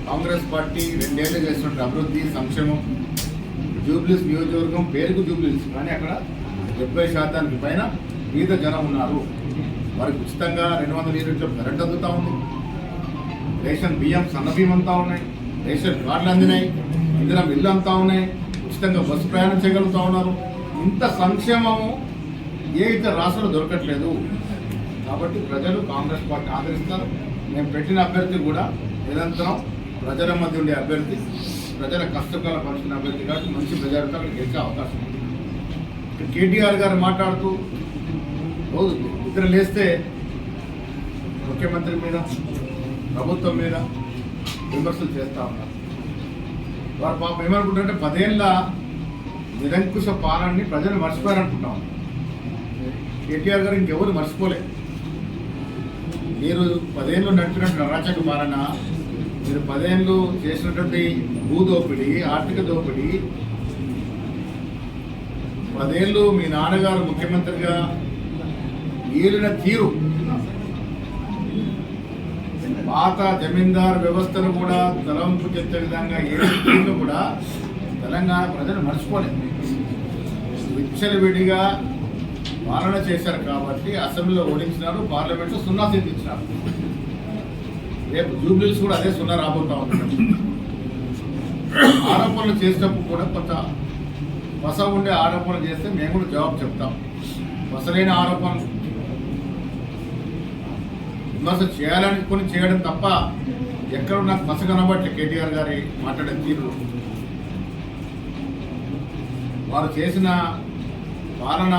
Congress party రెండేళ్లు చేస్తున్న అభివృద్ధి సంక్షేమం జూబ్లీస్ నియోజకవర్గం పేరుకు జూబ్లీస్ కానీ అక్కడ 70% పైన పేద జనం ఉన్నారు. వారికి ఉచితంగా 200 యూనిట్ల కరెంట్ అందుతూ ఉంది. రేషన్ బియ్యం సన్న బియ్యం అంతా ఉన్నాయి. రేషన్ కార్డులు అందినాయి. ఇందిరా ఇల్లు అంతా ఉన్నాయి. ఉచితంగా బస్సు ప్రయాణం చేయగలుగుతూ ఉన్నారు. ఇంత సంక్షేమము ఏ ఇతర రాష్ట్రంలో దొరకట్లేదు. కాబట్టి ప్రజలు కాంగ్రెస్ పార్టీ ఆదరిస్తారు. మేము పెట్టిన అభ్యర్థి కూడా నిరంతరం ప్రజల మధ్య ఉండే అభ్యర్థి, ప్రజల కష్టకాల పరిస్థితున్న అభ్యర్థి కాబట్టి మంచి మెజారిటీతో గెలిచే అవకాశం ఉంది. కేటీఆర్ గారు మాట్లాడుతూ రోజు ఇద్దరు లేస్తే ముఖ్యమంత్రి మీద, ప్రభుత్వం మీద విమర్శలు చేస్తూ ఉన్నారు. వారు పాపం ఏమనుకుంటారంటే 10 ఏళ్ళ నిరంకుశ పాలనని ప్రజలు మర్చిపోయారనుకుంటాం. కేటీఆర్ గారు ఇంకెవరు మర్చిపోలే. మీరు 10 ఏళ్ళు నడిపినటువంటి అరాచక పాలన, మీరు 10 ఏళ్ళు చేసినటువంటి భూదోపిడీ, ఆర్థిక దోపిడీ, 10 ఏళ్ళు మీ నాన్నగారు ముఖ్యమంత్రిగా ఏలిన తీరు, పాత జమీందారు వ్యవస్థను కూడా తలంపు చెత్త విధంగా ఏలిన తీరు కూడా తెలంగాణ ప్రజలు మర్చిపోలేదు. విచ్చలవిడిగా పాలన చేశారు కాబట్టి అసెంబ్లీలో ఓడించినారు, పార్లమెంట్లో 0 సీట్లు ఇచ్చినారు. రేపు జూబ్లీస్ కూడా అదే 0 రాబోతా ఉన్నారు. ఆరోపణలు చేసేటప్పుడు కూడా కొంత వస ఉండే ఆరోపణలు చేస్తే మేము కూడా జవాబు చెప్తాం. వసలేని ఆరోపణలు విమర్శ చేయాలని కొన్ని చేయడం తప్ప ఎక్కడ నాకు పస కనబట్లే. కేటీఆర్ గారి మాట్లాడే తీరు, వారు చేసిన పాలన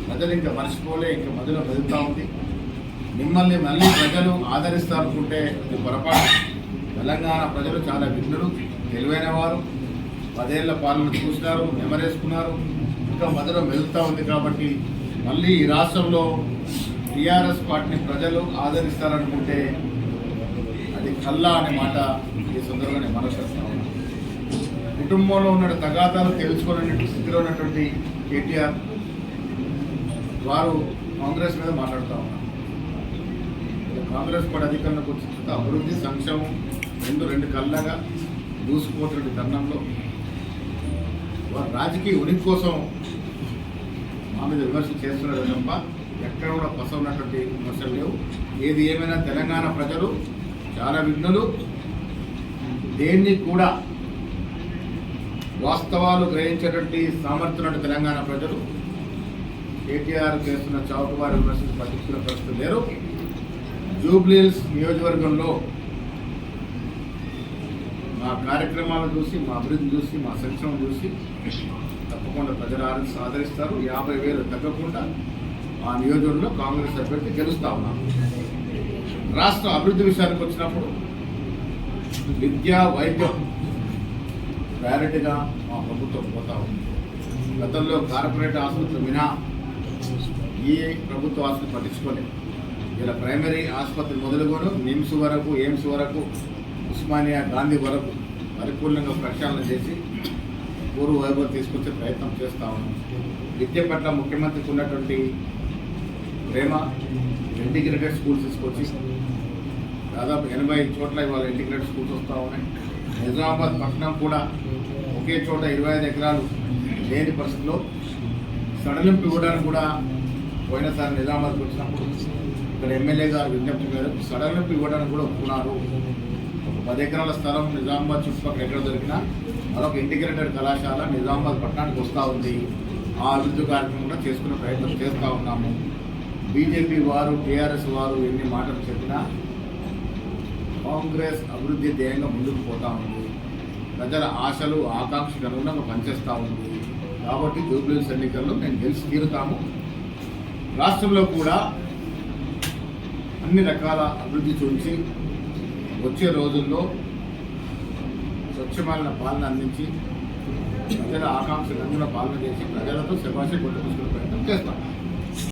ప్రజలు ఇంకా మర్చిపోలే, ఇంకా మధ్యలో మెదులుతూ ఉంది. మిమ్మల్ని మళ్ళీ ప్రజలు ఆదరిస్తారనుకుంటే ఇది పొరపాటు. తెలంగాణ ప్రజలు చాలా విఘ్నులు, తెలివైన వారు. 10 ఏళ్ల పాలన చూసినారు, నెమరేసుకున్నారు, ఇంకా మధ్యలో మెదులుతూ ఉంది. కాబట్టి మళ్ళీ ఈ రాష్ట్రంలో టీఆర్ఎస్ పార్టీని ప్రజలు ఆదరిస్తారనుకుంటే అది కల్లా అనే మాట ఈ సందర్భంగా నేను మనసు చేస్తా ఉన్నాను. కుటుంబంలో ఉన్న తగాదాలు తెలుసుకోలేని స్థితిలో ఉన్నటువంటి కేటీఆర్ వారు కాంగ్రెస్ మీద మాట్లాడుతూ ఉన్నారు. కాంగ్రెస్ పార్టీ అధికారంలోకి వచ్చిన అభివృద్ధి సంక్షేమం రెండు కళ్ళగా దూసుకుపోతున్న తరుణంలో వారు రాజకీయ ఉనికి కోసం మా మీద విమర్శలు చేస్తున్నారు తప్ప ఎక్కడ కూడా పస ఉన్నటువంటి విమర్శలు లేవు. ఏది ఏమైనా తెలంగాణ ప్రజలు చాలా విఘ్నులు. దేన్ని కూడా వాస్తవాలు గ్రహించేటువంటి సామర్థ్యం తెలంగాణ ప్రజలు కేటీఆర్ చేస్తున్న చౌకబారి విమర్శలు పట్టించుకునే పరిస్థితి లేరు. జూబ్లీహిల్స్ నియోజకవర్గంలో మా కార్యక్రమాలు చూసి, మా అభివృద్ధి చూసి, మా సంక్షేమం చూసి తప్పకుండా ప్రజలు ఆదరిస్తారు. 50,000 తగ్గకుండా ఆ నియోజకవర్గంలో కాంగ్రెస్ అభ్యర్థి గెలుస్తా ఉన్నాం. రాష్ట్ర అభివృద్ధి విషయానికి వచ్చినప్పుడు విద్య, వైద్యం ప్రయారిటీగా మా ప్రభుత్వం పోతా ఉంది. గతంలో కార్పొరేట్ ఆసుపత్రులు వినా ఏ ప్రభుత్వ ఆసుపత్రి పట్టించుకోలేదు. ఇలా ప్రైమరీ ఆసుపత్రి మొదలుకొని నిమ్స్ వరకు, ఎయిమ్స్ వరకు, ఉస్మానియా, గాంధీ వరకు పరిపూర్ణంగా ప్రక్షాళన చేసి పూర్వ వైభవం తీసుకొచ్చే ప్రయత్నం చేస్తూ ఉన్నాం. విద్య పట్ల ముఖ్యమంత్రికి ఉన్నటువంటి ప్రేమ, ఇంటిగ్రేటెడ్ స్కూల్స్ తీసుకొచ్చి దాదాపు 80 చోట్ల ఇవాళ ఇంటిగ్రేటెడ్ స్కూల్స్ వస్తూ ఉన్నాయి. నిజామాబాద్ పట్టణం కూడా ఒకే చోట 25 ఎకరాలు లేని పరిస్థితిలో సడలింపు ఇవ్వడానికి కూడా పోయినసారి నిజామాబాద్కి వచ్చినప్పుడు ఇక్కడ ఎమ్మెల్యే గారు విజ్ఞప్తి మేరకు సడలింపు ఇవ్వడానికి కూడా ఒప్పుకున్నారు. 10 ఎకరాల స్థలం నిజామాబాద్ చుట్టుపక్కల ఎక్కడ దొరికినా మరొక ఇంటిగ్రేటెడ్ కళాశాల నిజామాబాద్ పట్టణానికి వస్తూ ఉంది. ఆ అభివృద్ధి కార్యక్రమం కూడా చేసుకునే ప్రయత్నం చేస్తూ ఉన్నాము. బీజేపీ వారు, టీఆర్ఎస్ వారు ఎన్ని మాటలు చెప్పినా కాంగ్రెస్ అభివృద్ధి ధ్యేయంగా ముందుకు పోతూ ఉంది. ప్రజల ఆశలు, ఆకాంక్షలు అనుగుణంగా పనిచేస్తూ ఉంది. కాబట్టి జూబ్లీహిల్స్ ఎన్నికల్లో మేము గెలిచి తీరుతాము. రాష్ట్రంలో కూడా అన్ని రకాల అభివృద్ధి చూసి వచ్చే రోజుల్లో స్వచ్ఛమైన పాలన అందించి ప్రజల ఆకాంక్షలు అందులో పాలన చేసి ప్రజలతో శభాషి కొట్టుకునే ప్రయత్నం చేస్తాం.